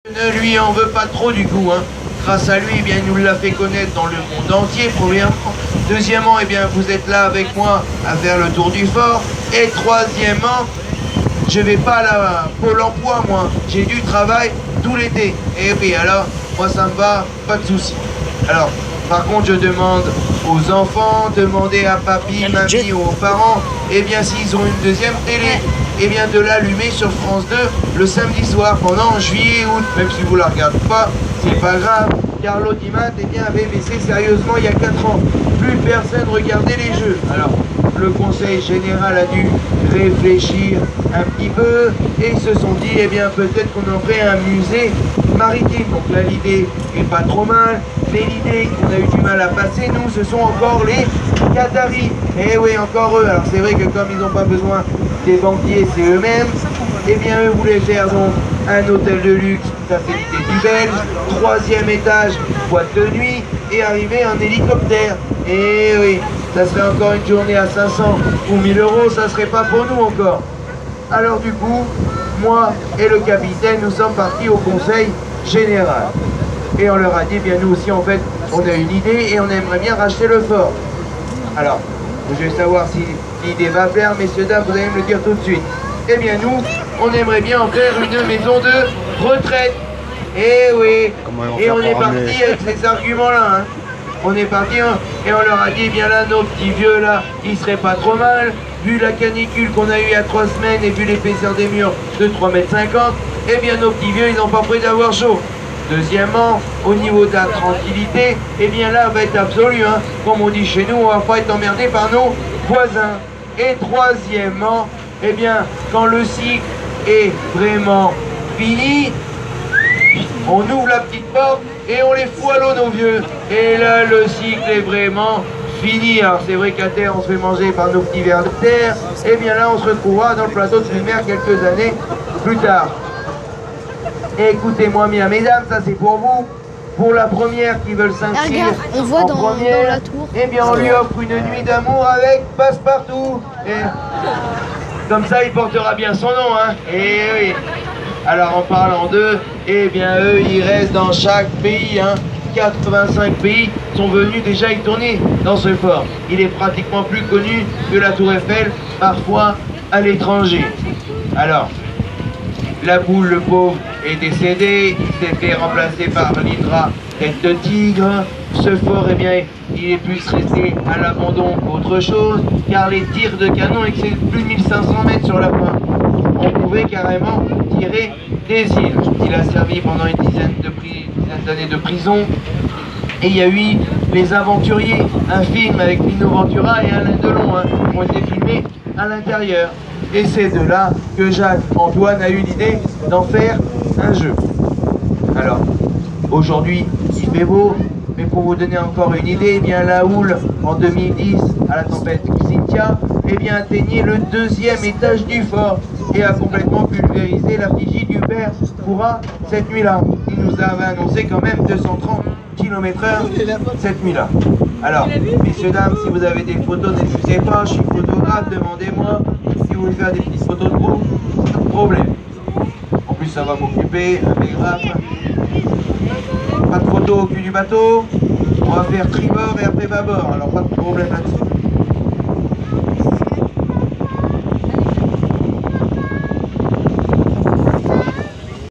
Ne lui en veut pas trop du coup, hein. Grâce à lui, eh bien, il nous l'a fait connaître dans le monde entier, premièrement. Deuxièmement, eh bien, vous êtes là avec moi à faire le tour du fort. Et troisièmement, je vais pas à la Pôle emploi, moi. J'ai du travail tout l'été. Et oui, alors, moi ça me va, pas de souci. Alors, par contre, je demande aux enfants, demandez à papy, mamie ou aux parents, eh bien, s'ils ont une deuxième télé, eh bien, de l'allumer sur France 2 le samedi soir pendant juillet et août. Même si vous la regardez pas, c'est pas grave, car l'audimat, eh bien, avait baissé sérieusement il y a 4 ans. Plus personne regardait les jeux. Alors, le conseil général a dû réfléchir un petit peu et ils se sont dit, eh bien, peut-être qu'on en ferait un musée maritime. Donc là, l'idée est pas trop mal, mais l'idée qu'on a eu du mal à passer, nous, ce sont encore les Qataris. Eh oui, encore eux. Alors c'est vrai que comme ils n'ont pas besoin des banquiers, c'est eux-mêmes, eh bien, eux voulaient faire donc un hôtel de luxe, ça c'est l'idée du Belge, 3e étage, boîte de nuit, et arriver en hélicoptère. Et oui, ça serait encore une journée à 500 ou 1000 euros, ça serait pas pour nous encore. Alors du coup, moi et le capitaine, nous sommes partis au conseil général. Et on leur a dit, bien nous aussi en fait, on a une idée et on aimerait bien racheter le fort. Alors, je vais savoir si l'idée va plaire, messieurs, dames, vous allez me le dire tout de suite. Eh bien nous, on aimerait bien en faire une maison de retraite. Eh oui, et on est parti avec ces arguments-là, hein. On est parti et on leur a dit, bien là, nos petits vieux là, ils seraient pas trop mal, vu la canicule qu'on a eue il y a 3 semaines et vu l'épaisseur des murs de 3,50 m, eh bien nos petits vieux, ils n'ont pas pris d'avoir chaud. Deuxièmement, au niveau de la tranquillité, eh bien là, va être absolu, hein. Comme on dit chez nous, on va pas être emmerdé par nos voisins. Et troisièmement, eh bien, quand le cycle est vraiment fini, on ouvre la petite porte et on les fout à l'eau, nos vieux. Et là, le cycle est vraiment fini. Alors c'est vrai qu'à terre, on se fait manger par nos petits vers de terre. Et bien là, on se retrouvera dans le plateau de mer quelques années plus tard. Et écoutez-moi bien, mesdames, ça c'est pour vous. Pour la première qui veulent s'inscrire on voit en dans première, la tour. eh bien on lui offre une nuit d'amour avec Passepartout. Et comme ça, il portera bien son nom, hein. Et oui. Alors en parlant d'eux, eh bien eux, ils restent dans chaque pays, hein. 85 pays sont venus déjà y tourner dans ce fort. Il est pratiquement plus connu que la Tour Eiffel, parfois à l'étranger. Alors, la boule, le pauvre, est décédé, il s'est fait remplacer par l'Hydra tête de tigre. Ce fort, eh bien, il est plus resté à l'abandon qu'autre chose, car les tirs de canon excèdent plus de 1500 mètres sur la pointe. On pouvait carrément tirer des îles. Il a servi pendant une dizaine d'années de prison. Et il y a eu Les Aventuriers, un film avec Lino Ventura et Alain Delon, hein, qui ont été filmés à l'intérieur. Et c'est de là que Jacques-Antoine a eu l'idée d'en faire un jeu. Alors, aujourd'hui, il fait beau, mais pour vous donner encore une idée, eh bien la houle, en 2010, à la tempête Cynthia, eh bien atteignait le 2e étage du fort et a complètement pulvérisé la vigie du père Coura cette nuit-là. Il nous avait annoncé quand même 230 km/h cette nuit-là. Alors, messieurs, dames, si vous avez des photos, n'hésitez pas, je suis photographe, demandez-moi. Si vous voulez faire des petites photos de groupe, pas de problème. En plus, ça va m'occuper, impeccable. Pas de photos au cul du bateau. On va faire tribord et après bâbord, alors pas de problème là-dessus.